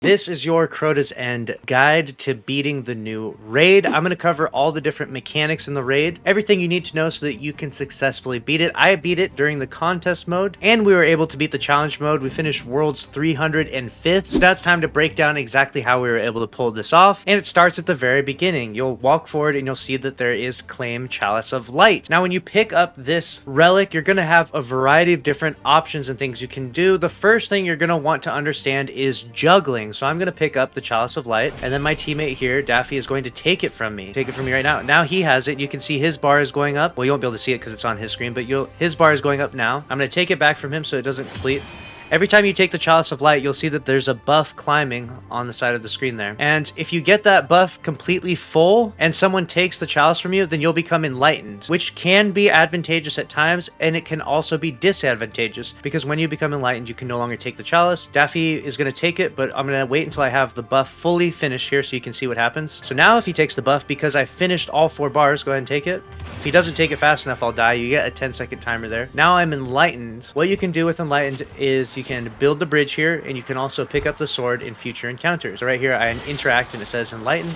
This is your Crota's End guide to beating the new raid. I'm going to cover all the different mechanics in the raid, everything you need to know so that you can successfully beat it. I beat it during the contest mode, and we were able to beat the challenge mode. We finished world's 305th, so now it's time to break down exactly how we were able to pull this off, and it starts at the very beginning. You'll walk forward and you'll see that there is Claim Chalice of Light. Now, when you pick up this relic, you're going to have a variety of different options and things you can do. The first thing you're going to want to understand is juggling. So I'm going to pick up the Chalice of Light, and then my teammate here, Daffy, is going to take it from me. Take it from me right now. Now he has it. You can see his bar is going up. Well, you won't be able to see it because it's on his screen, but his bar is going up now. I'm going to take it back from him so it doesn't complete. Every time you take the Chalice of Light, you'll see that there's a buff climbing on the side of the screen there. And if you get that buff completely full and someone takes the Chalice from you, then you'll become enlightened, which can be advantageous at times, and it can also be disadvantageous because when you become enlightened, you can no longer take the Chalice. Daffy is going to take it, but I'm going to wait until I have the buff fully finished here so you can see what happens. So now if he takes the buff, because I finished all 4 bars, go ahead and take it. If he doesn't take it fast enough, I'll die. You get a 10-second timer there. Now I'm enlightened. What you can do with enlightened is you can build the bridge here, and you can also pick up the sword in future encounters. So right here I interact and it says enlighten.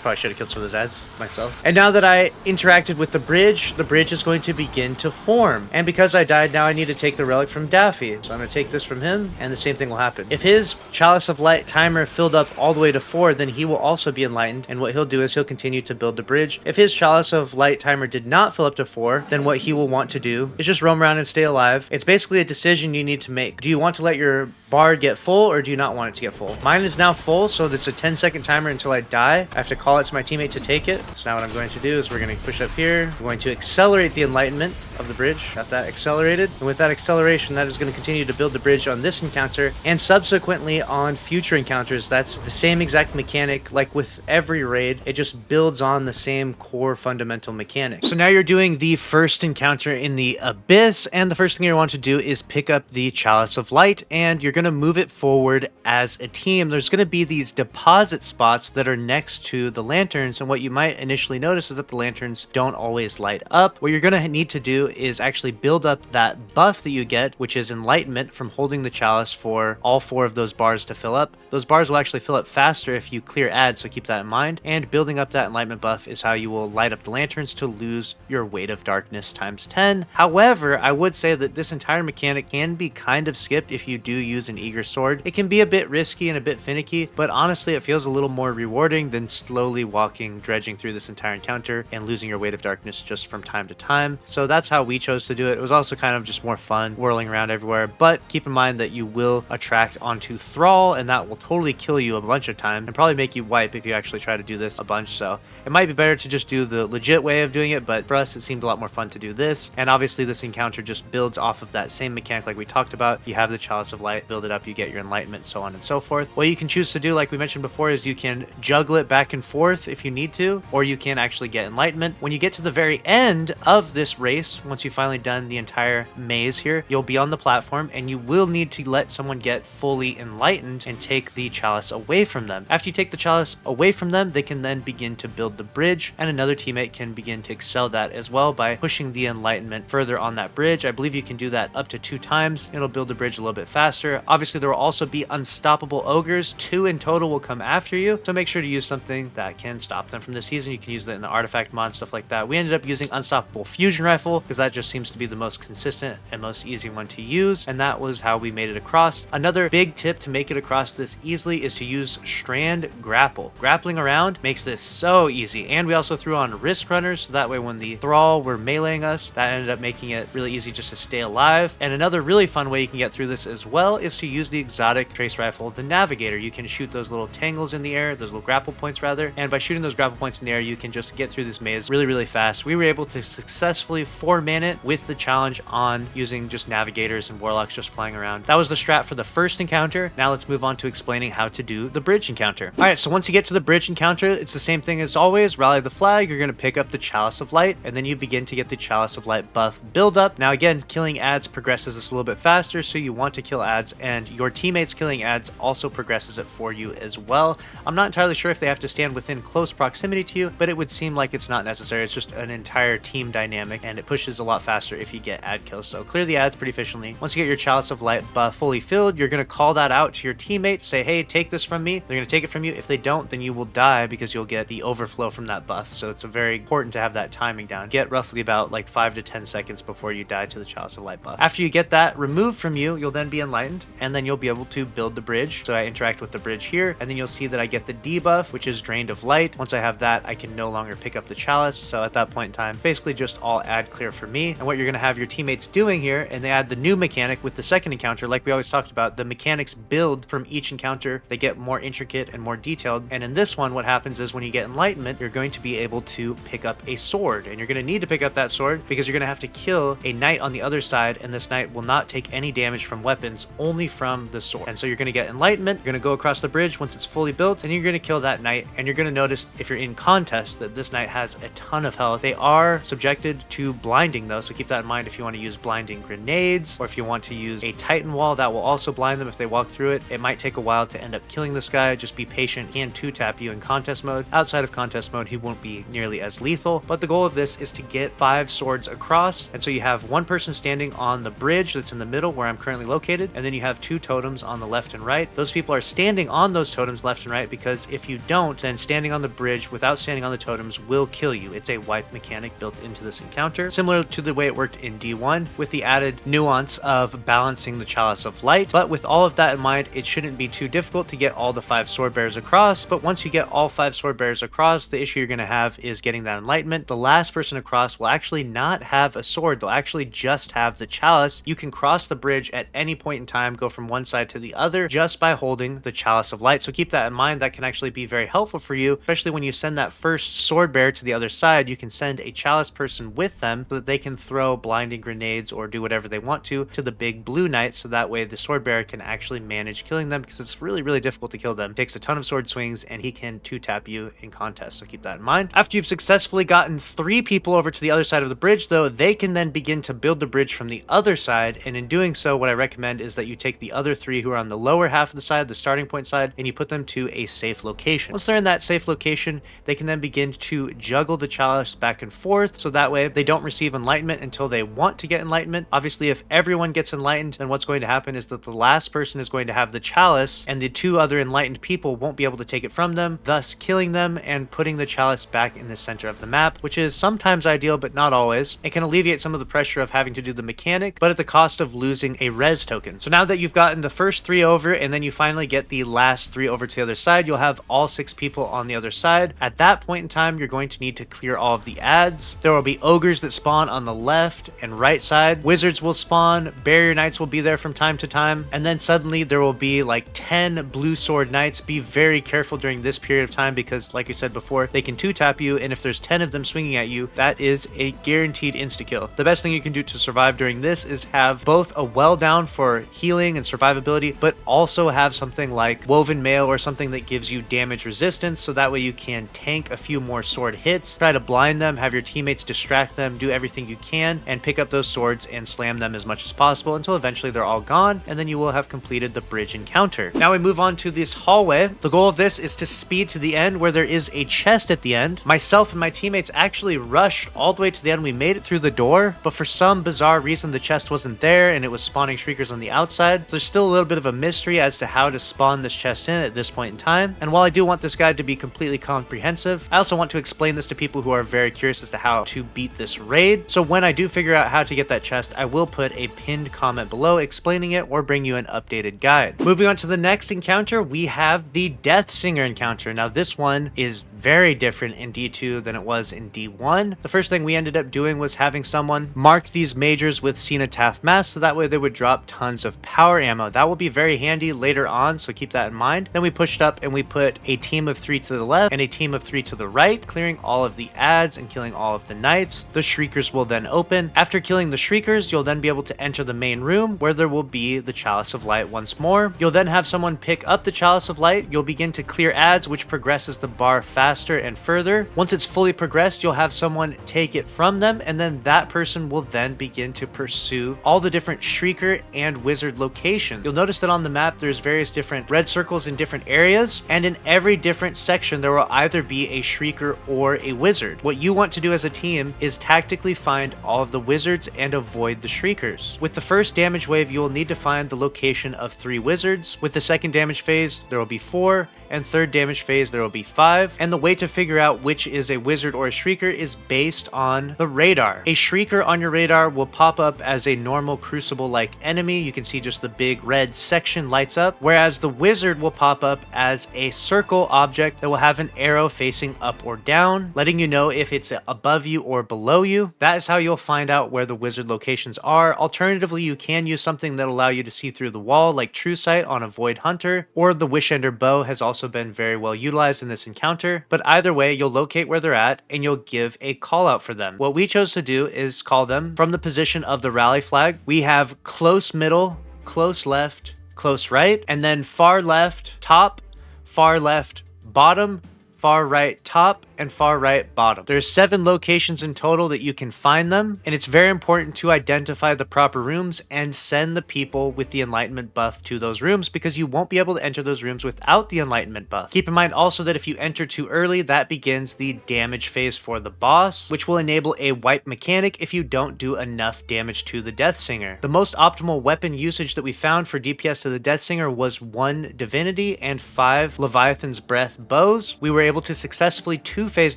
Probably should have killed some of those ads myself. And now that I interacted with the bridge is going to begin to form. And because I died, now I need to take the relic from Daffy. So I'm going to take this from him, and the same thing will happen. If his Chalice of Light timer filled up all the way to 4, then he will also be enlightened. And what he'll do is he'll continue to build the bridge. If his Chalice of Light timer did not fill up to 4, then what he will want to do is just roam around and stay alive. It's basically a decision you need to make. Do you want to let your bar get full, or do you not want it to get full? Mine is now full, so it's a 10-second timer until I die. I have to call it to my teammate to take it. So now what I'm going to do is we're going to push up here. We're going to accelerate the enlightenment of the bridge. Got that accelerated. And with that acceleration, that is going to continue to build the bridge on this encounter and subsequently on future encounters. That's the same exact mechanic like with every raid. It just builds on the same core fundamental mechanic. So now you're doing the first encounter in the Abyss, and the first thing you want to do is pick up the Chalice of Light, and you're going to move it forward as a team. There's going to be these deposit spots that are next to the lanterns, and what you might initially notice is that the lanterns don't always light up. What you're going to need to do is actually build up that buff that you get, which is enlightenment from holding the chalice for all 4 of those bars to fill up. Those bars will actually fill up faster if you clear ads, so keep that in mind. And building up that enlightenment buff is how you will light up the lanterns to lose your weight of darkness times 10. However, I would say that this entire mechanic can be kind of skipped if you do use an eager sword. It can be a bit risky and a bit finicky, but honestly it feels a little more rewarding than slowly dredging through this entire encounter and losing your weight of darkness just from time to time. So that's how we chose to do it. It was also kind of just more fun whirling around everywhere, but keep in mind that you will attract onto Thrall, and that will totally kill you a bunch of time and probably make you wipe if you actually try to do this a bunch. So it might be better to just do the legit way of doing it, but for us it seemed a lot more fun to do this. And obviously this encounter just builds off of that same mechanic like we talked about. You have the Chalice of Light, build it up, you get your enlightenment, so on and so forth. What you can choose to do, like we mentioned before, is you can juggle it back and forth if you need to, or you can actually get enlightenment. When you get to the very end of this race, once you've finally done the entire maze here, you'll be on the platform and you will need to let someone get fully enlightened and take the chalice away from them. After you take the chalice away from them, they can then begin to build the bridge, and another teammate can begin to excel that as well by pushing the enlightenment further on that bridge. I believe you can do that up to 2 times. It'll build the bridge a little bit faster. Obviously there will also be unstoppable ogres. 2 in total will come after you, so make sure to use something that can stop them from this season. You can use that in the artifact mod, stuff like that. We ended up using unstoppable fusion rifle because that just seems to be the most consistent and most easy one to use, and that was how we made it across. Another big tip to make it across this easily is to use strand grapple. Grappling around makes this so easy, and we also threw on risk runners, so that way when the thrall were meleeing us, that ended up making it really easy just to stay alive. And another really fun way you can get through this as well is to use the exotic trace rifle, the Navigator. You can shoot those little tangles in the air, those little grapple points rather, and by shooting those grapple points in the air, you can just get through this maze really fast. We were able to successfully 4-man it with the challenge on using just navigators and warlocks just flying around. That was the strat for the first encounter. Now let's move on to explaining how to do the bridge encounter. Alright, so once you get to the bridge encounter, it's the same thing as always. Rally the flag, you're going to pick up the Chalice of Light, and then you begin to get the Chalice of Light buff build up. Now again, killing ads progresses this a little bit faster, so you want to kill ads, and your teammates killing ads also progresses it for you as well. I'm not entirely sure if they have to stand within close proximity to you, but it would seem like it's not necessary. It's just an entire team dynamic, and it pushes is a lot faster if you get ad kills. So clear the ads pretty efficiently. Once you get your Chalice of Light buff fully filled, you're going to call that out to your teammate, say, hey, take this from me. They're going to take it from you. If they don't, then you will die because you'll get the overflow from that buff. So it's very important to have that timing down. Get roughly about like 5 to 10 seconds before you die to the Chalice of Light buff. After you get that removed from you, you'll then be enlightened, and then you'll be able to build the bridge. So I interact with the bridge here, and then you'll see that I get the debuff, which is drained of light. Once I have that, I can no longer pick up the Chalice. So at that point in time, basically just all ad clear for me. And what you're going to have your teammates doing here, and they add the new mechanic with the second encounter, like we always talked about, the mechanics build from each encounter. They get more intricate and more detailed. And in this one, what happens is when you get enlightenment, you're going to be able to pick up a sword, and you're going to need to pick up that sword because you're going to have to kill a knight on the other side, and this knight will not take any damage from weapons, only from the sword. And so you're going to get enlightenment, you're going to go across the bridge once it's fully built, and you're going to kill that knight. And you're going to notice if you're in contest that this knight has a ton of health. They are subjected to blinding though, so keep that in mind if you want to use blinding grenades, or if you want to use a Titan wall that will also blind them if they walk through it. It might take a while to end up killing this guy. Just be patient. He can 2-tap you in contest mode. Outside of contest mode, he won't be nearly as lethal, but the goal of this is to get 5 swords across. And so you have one person standing on the bridge that's in the middle where I'm currently located, and then you have 2 totems on the left and right. Those people are standing on those totems left and right because if you don't, then standing on the bridge without standing on the totems will kill you. It's a wipe mechanic built into this encounter, similar to the way it worked in D1, with the added nuance of balancing the Chalice of Light. But with all of that in mind, it shouldn't be too difficult to get all the 5 sword bearers across. But once you get all 5 sword bearers across, the issue you're going to have is getting that enlightenment. The last person across will actually not have a sword. They'll actually just have the Chalice. You can cross the bridge at any point in time, go from one side to the other just by holding the Chalice of Light. So keep that in mind. That can actually be very helpful for you, especially when you send that first sword bearer to the other side. You can send a Chalice person with them so that they can throw blinding grenades or do whatever they want to the big blue knight, so that way the sword bearer can actually manage killing them, because it's really difficult to kill them. It takes a ton of sword swings, and he can 2-tap you in contest, so keep that in mind. After you've successfully gotten 3 people over to the other side of the bridge though, they can then begin to build the bridge from the other side, and in doing so, what I recommend is that you take the other 3 who are on the lower half of the side, the starting point side, and you put them to a safe location. Once they're in that safe location, they can then begin to juggle the Chalice back and forth, so that way they don't receive enlightenment until they want to get enlightenment. Obviously, if everyone gets enlightened, then what's going to happen is that the last person is going to have the Chalice, and the 2 other enlightened people won't be able to take it from them, thus killing them and putting the Chalice back in the center of the map, which is sometimes ideal, but not always. It can alleviate some of the pressure of having to do the mechanic, but at the cost of losing a res token. So now that you've gotten the first 3 over, and then you finally get the last 3 over to the other side, you'll have all 6 people on the other side. At that point in time, you're going to need to clear all of the ads. There will be ogres that spawn on the left and right side. Wizards will spawn. Barrier knights will be there from time to time. And then suddenly there will be like 10 blue sword knights. Be very careful during this period of time because, like I said before, they can 2-tap you. And if there's 10 of them swinging at you, that is a guaranteed insta-kill. The best thing you can do to survive during this is have both a well down for healing and survivability, but also have something like woven mail or something that gives you damage resistance, so that way you can tank a few more sword hits, try to blind them, have your teammates distract them, do everything you can, and pick up those swords and slam them as much as possible until eventually they're all gone, and then you will have completed the bridge encounter. Now we move on to this hallway. The goal of this is to speed to the end where there is a chest at the end. Myself and my teammates actually rushed all the way to the end. We made it through the door, but for some bizarre reason the chest wasn't there and it was spawning shriekers on the outside. So there's still a little bit of a mystery as to how to spawn this chest in at this point in time. And while I do want this guide to be completely comprehensive, I also want to explain this to people who are very curious as to how to beat this raid. So when I do figure out how to get that chest, I will put a pinned comment below explaining it or bring you an updated guide. Moving on to the next encounter, we have the Deathsinger encounter. Now this one is very different in D2 than it was in D1. The first thing we ended up doing was having someone mark these majors with Cenotaph Mask, so that way they would drop tons of power ammo. That will be very handy later on, so keep that in mind. Then we pushed up and we put a team of 3 to the left and a team of 3 to the right, clearing all of the ads and killing all of the knights. The shriekers will then open. After killing the shriekers, you'll then be able to enter the main room where there will be the Chalice of Light once more. You'll then have someone pick up the Chalice of Light. You'll begin to clear ads, which progresses the bar faster and further. Once it's fully progressed, you'll have someone take it from them, and then that person will then begin to pursue all the different shrieker and wizard locations. You'll notice that on the map there's various different red circles in different areas, and in every different section there will either be a shrieker or a wizard. What you want to do as a team is tactically find all of the wizards and avoid the shriekers. With the first damage wave, you will need to find the location of 3 wizards. With the second damage phase, there will be 4, and third damage phase, there will be 5. And the way to figure out which is a wizard or a shrieker is based on the radar. A shrieker on your radar will pop up as a normal crucible-like enemy. You can see just the big red section lights up, whereas the wizard will pop up as a circle object that will have an arrow facing up or down, letting you know if it's above you or below you. That is how you'll find out where the wizard locations are. Alternatively, you can use something that'll allow you to see through the wall, like True Sight on a Void Hunter, or the Wishender bow has also been very well utilized in this encounter. But either way, you'll locate where they're at and you'll give a call out for them. What we chose to do is call them from the position of the rally flag. We have close middle, close left, close right, and then far left top, far left bottom, far right top, and far right bottom. There's 7 locations in total that you can find them, and it's very important to identify the proper rooms and send the people with the enlightenment buff to those rooms, because you won't be able to enter those rooms without the enlightenment buff. Keep in mind also that if you enter too early, that begins the damage phase for the boss, which will enable a wipe mechanic if you don't do enough damage to the Deathsinger. The most optimal weapon usage that we found for DPS to the Deathsinger was 1 Divinity and 5 Leviathan's Breath bows. We were able to successfully 2-phase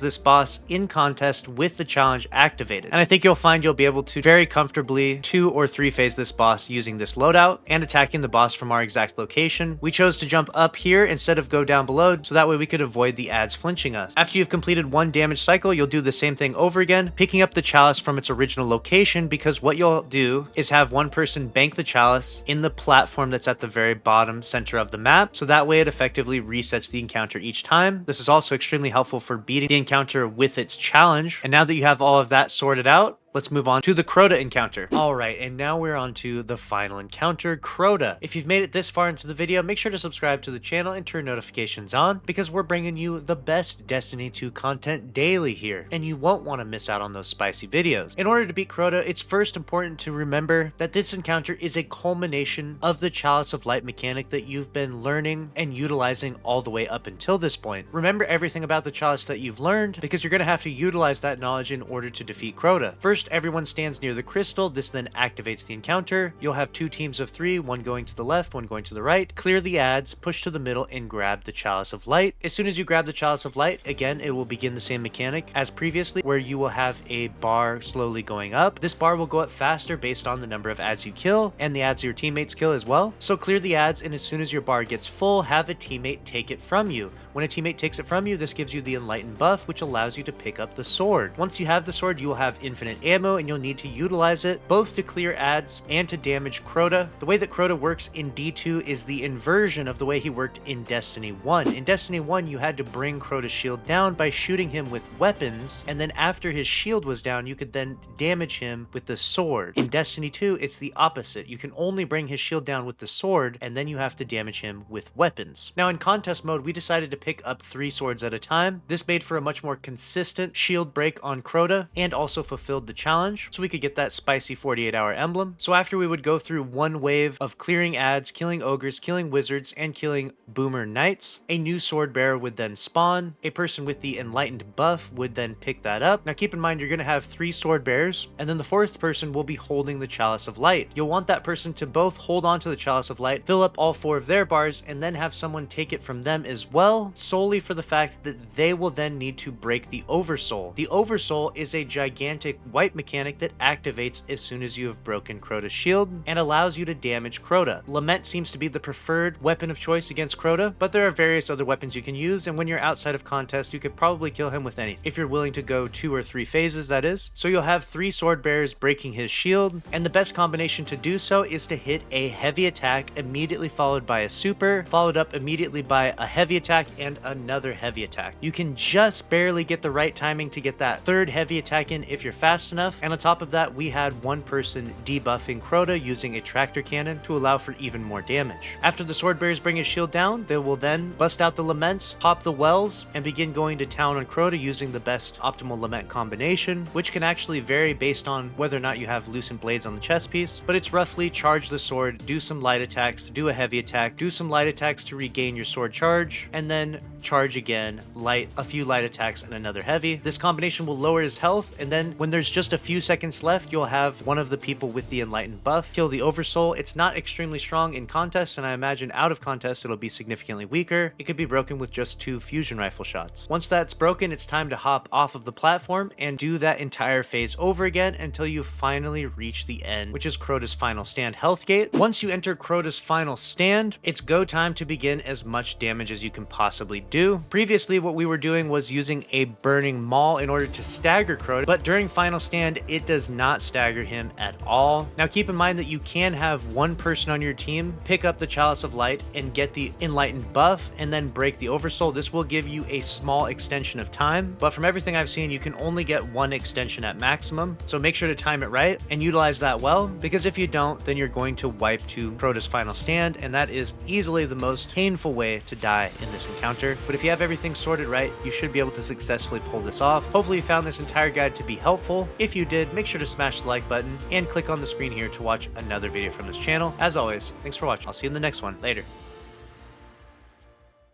this boss in contest with the challenge activated. And I think you'll find you'll be able to very comfortably 2 or 3-phase this boss using this loadout and attacking the boss from our exact location. We chose to jump up here instead of go down below, so that way we could avoid the ads flinching us. After you've completed 1 damage cycle, you'll do the same thing over again, picking up the chalice from its original location, because what you'll do is have one person bank the chalice in the platform that's at the very bottom center of the map, so that way it effectively resets the encounter each time. This is also extremely helpful for beating the encounter with its challenge. And now that you have all of that sorted out, let's move on to the Crota encounter. Alright, and now we're on to the final encounter, Crota. If you've made it this far into the video, make sure to subscribe to the channel and turn notifications on, because we're bringing you the best Destiny 2 content daily here, and you won't want to miss out on those spicy videos. In order to beat Crota, it's first important to remember that this encounter is a culmination of the Chalice of Light mechanic that you've been learning and utilizing all the way up until this point. Remember everything about the Chalice that you've learned, because you're going to have to utilize that knowledge in order to defeat Crota. First, everyone stands near the crystal. This then activates the encounter. You'll have 2 teams of 3, one going to the left, one going to the right. Clear the ads, push to the middle, and grab the Chalice of Light. As soon as you grab the Chalice of Light, again, it will begin the same mechanic as previously, where you will have a bar slowly going up. This bar will go up faster based on the number of ads you kill, and the ads your teammates kill as well. So clear the ads, and as soon as your bar gets full, have a teammate take it from you. When a teammate takes it from you, this gives you the Enlightened buff, which allows you to pick up the sword. Once you have the sword, you will have infinite ammo, and you'll need to utilize it both to clear ads and to damage Crota. The way that Crota works in D2 is the inversion of the way he worked in Destiny 1. In Destiny 1, you had to bring Crota's shield down by shooting him with weapons, and then after his shield was down, you could then damage him with the sword. In Destiny 2, it's the opposite. You can only bring his shield down with the sword, and then you have to damage him with weapons. Now, in contest mode, we decided to pick up 3 swords at a time. This made for a much more consistent shield break on Crota, and also fulfilled the challenge, so we could get that spicy 48-hour emblem. So after we would go through 1 wave of clearing ads, killing ogres, killing wizards, and killing boomer knights, a new sword bearer would then spawn. A person with the enlightened buff would then pick that up. Now keep in mind, you're going to have 3 sword bearers, and then the 4th person will be holding the Chalice of Light. You'll want that person to both hold on to the Chalice of Light, fill up all 4 of their bars, and then have someone take it from them as well, solely for the fact that they will then need to break the Oversoul. The Oversoul is a gigantic wipe mechanic that activates as soon as you have broken Crota's shield and allows you to damage Crota. Lament seems to be the preferred weapon of choice against Crota, but there are various other weapons you can use, and when you're outside of contest, you could probably kill him with anything, if you're willing to go 2 or 3 phases, that is. So you'll have 3 sword bearers breaking his shield, and the best combination to do so is to hit a heavy attack immediately followed by a super, followed up immediately by a heavy attack and another heavy attack. You can just barely get the right timing to get that 3rd heavy attack in if you're fast enough, and on top of that, we had 1 person debuffing Crota using a tractor cannon to allow for even more damage. After the sword bearers bring his shield down, they will then bust out the laments, pop the wells, and begin going to town on Crota using the best optimal lament combination, which can actually vary based on whether or not you have loosened blades on the chest piece, but it's roughly charge the sword, do some light attacks, do a heavy attack, do some light attacks to regain your sword charge, and then charge again, light, a few light attacks, and another heavy. This combination will lower his health, and then when there's just just a few seconds left, you'll have one of the people with the enlightened buff kill the oversoul. It's not extremely strong in contest, and I imagine out of contest it'll be significantly weaker. It could be broken with just 2 fusion rifle shots. Once that's broken, it's time to hop off of the platform and do that entire phase over again until you finally reach the end, which is Crota's final stand health gate. Once you enter Crota's final stand, it's go time to begin as much damage as you can possibly do. Previously, what we were doing was using a burning maul in order to stagger Crota, but during final stand, it does not stagger him at all. Now keep in mind that you can have one person on your team pick up the Chalice of Light and get the enlightened buff and then break the oversoul. This will give you a small extension of time, but from everything I've seen, you can only get one extension at maximum. So make sure to time it right and utilize that well, because if you don't, then you're going to wipe to Crota's final stand, and that is easily the most painful way to die in this encounter. But if you have everything sorted right, you should be able to successfully pull this off. Hopefully you found this entire guide to be helpful. If you did, make sure to smash the like button and click on the screen here to watch another video from this channel. As always, thanks for watching. I'll see you in the next one. Later.